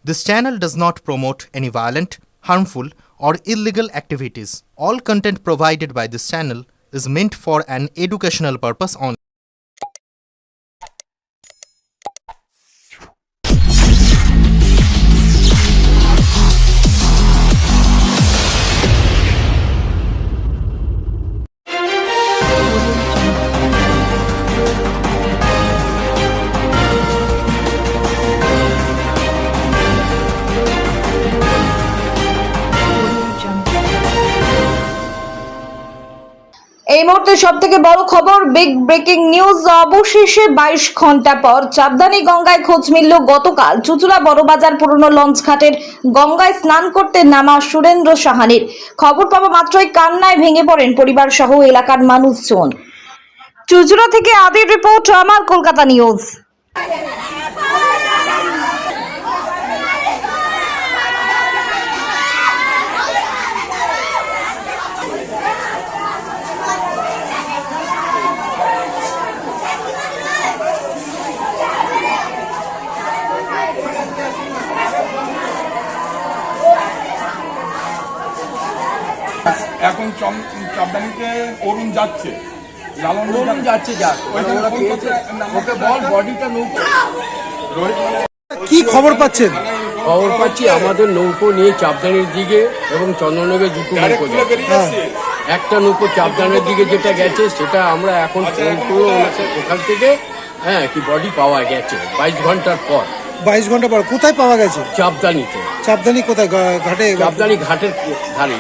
This channel does not promote any violent, harmful, or illegal activities. All content provided by this channel is meant for an educational purpose only. এই মুহূর্তে সবথেকে বড় খবর, big breaking news. অবশেষে 22 ঘন্টা পর চাঁদদানি গঙ্গায় খোঁজ মিলল গতকাল চুঁচুড়া বড়বাজার পুরনো লঞ্চ ঘাটের গঙ্গায় স্নান করতে নামা সুরেন্দ্র সাহানির। খবর পাওয়া মাত্রই কান্নায় ভেঙে পড়েন পরিবার সহ এলাকার মানুষজন। চুঁচুড়া থেকে আদির রিপোর্ট, আমার কলকাতা নিউজ। এখন চাঁদদানিতে অরুণ যাচ্ছে, অরুণ যাচ্ছে, যাক ওকে বল বডিটা নৌকো। কি খবর পাচ্ছেন? খবর পাচ্ছি আমাদের নৌকো নিয়ে চাঁদদানির দিকে এবং চন্দননগরে দুটো নৌকো যাচ্ছে। একটা নৌকো চাঁদদানির দিকে যেটা গেছে সেটা আমরা এখন ফোন করে ওখান থেকে কি বডি পাওয়া গেছে 22 ঘন্টার পর। 22 ঘন্টা পর কোথায় পাওয়া গেছে? চাঁদদানিতে। চাঁদদানি কোথায়? ঘাটে? চাঁদদানি ঘাটের ধারে।